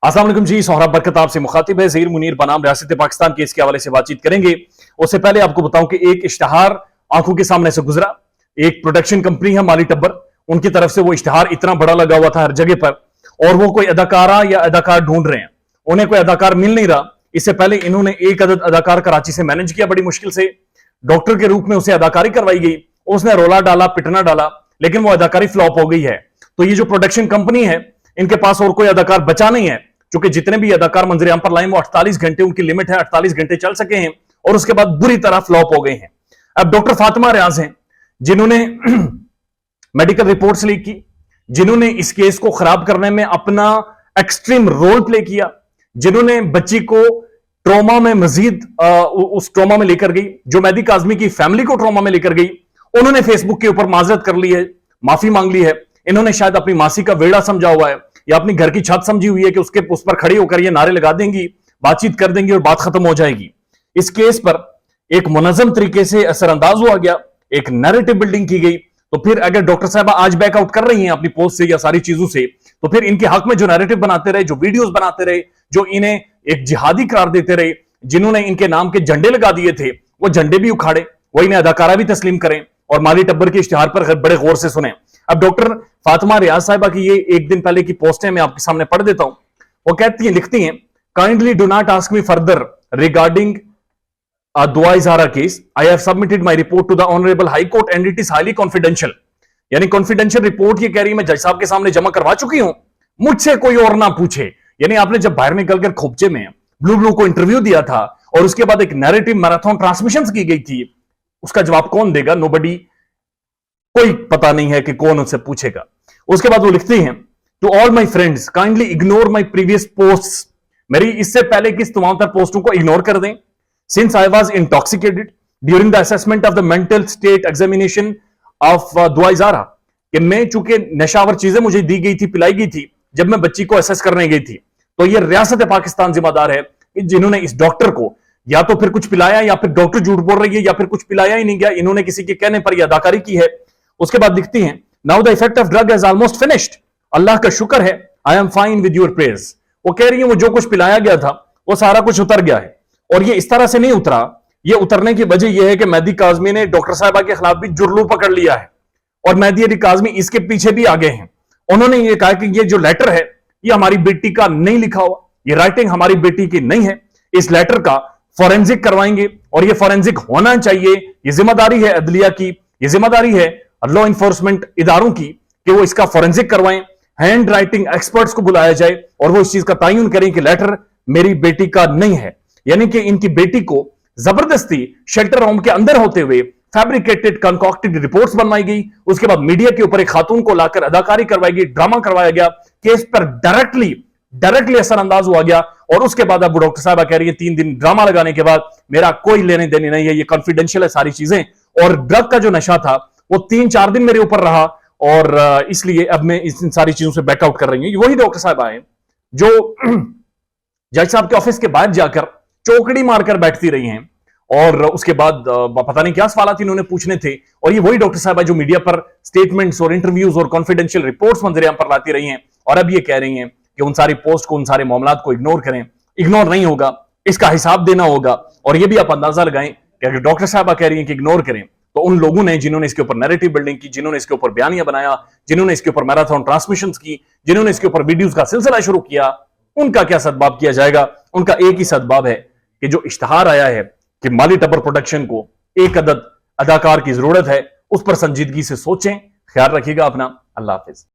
अस्सलाम वालेकुम जी, सोहराब बरकत आपसे मुखातिब है। ज़हीर मुनीर बनाम रियासत पाकिस्तान केस के हवाले से बातचीत करेंगे। उससे पहले आपको बताऊं कि एक इश्तिहार आंखों के सामने से गुजरा। एक प्रोडक्शन कंपनी है माली टब्बर, उनकी तरफ से वो इश्तिहार इतना बड़ा लगा हुआ था हर जगह पर, और वो कोई अदाकारा या अदाकार ढूंढ रहे हैं, उन्हें कोई अदाकार मिल नहीं रहा। इससे पहले इन्होंने एक अदाकार कराची से मैनेज किया बड़ी मुश्किल से, डॉक्टर के रूप में उसे अदाकारी करवाई गई, उसने रोला डाला, पिटना डाला, लेकिन वो अदाकारी फ्लॉप हो गई है। तो ये जो प्रोडक्शन कंपनी है, इनके पास और कोई अदाकार बचा नहीं है, क्योंकि जितने भी अदाकार मंजर-ए-आम पर लाए वो 48 घंटे उनकी लिमिट है, 48 घंटे चल सके हैं और उसके बाद बुरी तरह फ्लॉप हो गए हैं। अब डॉक्टर फातिमा रियाज हैं, जिन्होंने मेडिकल रिपोर्ट्स लीक की, जिन्होंने इस केस को खराब करने में अपना एक्सट्रीम रोल प्ले किया, जिन्होंने बच्ची को ट्रॉमा में मजीद उस ट्रॉमा में लेकर गई, जो मेहदी काज़मी की फैमिली को ट्रॉमा में लेकर गई, उन्होंने फेसबुक के ऊपर माजरत कर ली है, माफी मांग ली है। इन्होंने शायद अपनी मासी का वेड़ा समझा हुआ है या अपनी घर की छत समझी हुई है कि उस पर खड़ी होकर ये नारे लगा देंगी, बातचीत कर देंगी और बात खत्म हो जाएगी। इस केस पर एक मुनज़्ज़म तरीके से असरअंदाज हुआ गया, एक नैरेटिव बिल्डिंग की गई। तो फिर अगर डॉक्टर साहबा आज बैकआउट कर रही हैं अपनी पोस्ट से या सारी चीजों से, तो फिर इनके हक में जो नैरेटिव बनाते रहे, जो वीडियोस बनाते रहे, जो इन्हें एक जिहादी करार देते रहे, जिन्होंने इनके नाम के झंडे लगा दिए थे, वो झंडे भी उखाड़े, वो इन्हें अदाकारा भी तस्लीम करें और माली टब्बर के इश्तिहार पर बड़े गौर से सुने। अब डॉक्टर फातिमा रियाज साहिबा की ये एक दिन पहले की पोस्ट है, मैं आपके सामने पढ़ देता हूं। वो कहती हैं, लिखती हैं, kindly do not ask me further regarding Dua Zehra case. I have submitted my report to the honourable high court and it is highly confidential. यानी कॉन्फिडेंशियल रिपोर्ट ये कह रही है मैं जज साहब के सामने जमा करवा चुकी हूं, मुझसे कोई और ना पूछे। यानी आपने जब बाहर निकलकर खोपचे में ब्लू को इंटरव्यू दिया था और उसके बाद एक नैरेटिव मैराथन ट्रांसमिशन की गई थी, उसका जवाब कौन देगा? नोबडी, कोई पता नहीं है कि कौन उनसे पूछेगा। उसके बाद वो लिखती हैं, to all my friends kindly ignore my previous posts. मेरी इससे पहले की तमाम तर पोस्टों को इग्नोर कर दें। Since I was intoxicated during the assessment of the mental state examination of दुआ इज़हारा, कि मैं चूंकि नशावर चीजें मुझे दी गई थी, पिलाई गई थी जब मैं बच्ची को असेस करने गई थी, तो ये रियासत पाकिस्तान जिम्मेदार है कि जिन्होंने इस डॉक्टर को या तो फिर कुछ पिलाया या फिर डॉक्टर झूठ बोल रही है या फिर कुछ पिलाया ही नहीं गया, इन्होंने किसी के कहने पर यह अदाकारी की है। उसके बाद लिखती हैं, now the effect of drug is almost finished. Allah का शुक्र है, I am fine with your praise. वो कह रही है वो जो कुछ पिलाया गया था वो सारा कुछ उतर गया है, और ये इस तरह से नहीं उतरा। ये उतरने की वजह यह है कि मेहदी काज़मी ने डॉक्टर साहिबा के खिलाफ भी जुर्लू पकड़ लिया है, और मेहदी अली काज़मी इसके पीछे भी आगे हैं। उन्होंने ये कहा कि ये जो लेटर है ये हमारी बेटी का नहीं लिखा हुआ, ये राइटिंग हमारी बेटी की नहीं है, इस लेटर का फॉरेंसिक करवाएंगे और ये फॉरेंसिक होना चाहिए। ये जिम्मेदारी है अदलिया की, ये जिम्मेदारी है लॉ इन्फोर्समेंट इदारों की कि वो इसका फॉरेंसिक करवाएं। हैंड राइटिंग एक्सपर्ट्स को बुलाया जाए और वो इस चीज का तयन करें कि लेटर मेरी बेटी का नहीं है। यानी कि इनकी बेटी को जबरदस्ती शेल्टर होम के अंदर होते हुए फैब्रिकेटेड कंकॉक्टेड रिपोर्ट्स बनवाई गई। उसके बाद मीडिया के ऊपर एक खातून को लाकर अदाकारी करवाई गई, ड्रामा करवाया गया, केस पर डायरेक्टली असरअंदाज हुआ गया। और उसके बाद अब डॉक्टर साहबा कह रही है 3 दिन ड्रामा लगाने के बाद मेरा कोई लेने देने नहीं है, ये कॉन्फिडेंशियल है सारी चीजें। और ड्रग का जो नशा था वो 3-4 दिन मेरे ऊपर रहा, और इसलिए अब मैं इन सारी चीजों से बैकआउट कर रही हूं। वही डॉक्टर साहब आए जो जज साहब के ऑफिस के बाहर जाकर चौकड़ी मारकर बैठती रही हैं, और उसके बाद पता नहीं क्या सवाल इन्होंने पूछने थे। और ये वही डॉक्टर साहब जो मीडिया पर स्टेटमेंट्स और इंटरव्यूज और कॉन्फिडेंशियल रिपोर्ट्स मंजर-ए-आम पर लाती रही हैं, और अब ये कह रही हैं कि उन सारी पोस्ट को, उन सारे मामलात को इग्नोर करें। इग्नोर नहीं होगा, इसका हिसाब देना होगा। और ये भी आप अंदाजा लगाएं कि अगर डॉक्टर साहबा कह रही हैं कि इग्नोर करें, तो उन लोगों ने जिन्होंने इसके ऊपर नैरेटिव बिल्डिंग की, जिन्होंने इसके ऊपर बयानियां बनाया, जिन्होंने इसके ऊपर मैराथन ट्रांसमिशंस की, जिन्होंने इसके ऊपर वीडियोस का सिलसिला शुरू किया, उनका क्या सदबाब किया जाएगा? उनका एक ही सदबाब है कि जो इश्तिहार आया है कि माली टब्बर प्रोडक्शन को एक अदद अदाकार की जरूरत है, उस पर संजीदगी से सोचें। ख्याल रखिएगा अपना। अल्लाह हाफिज।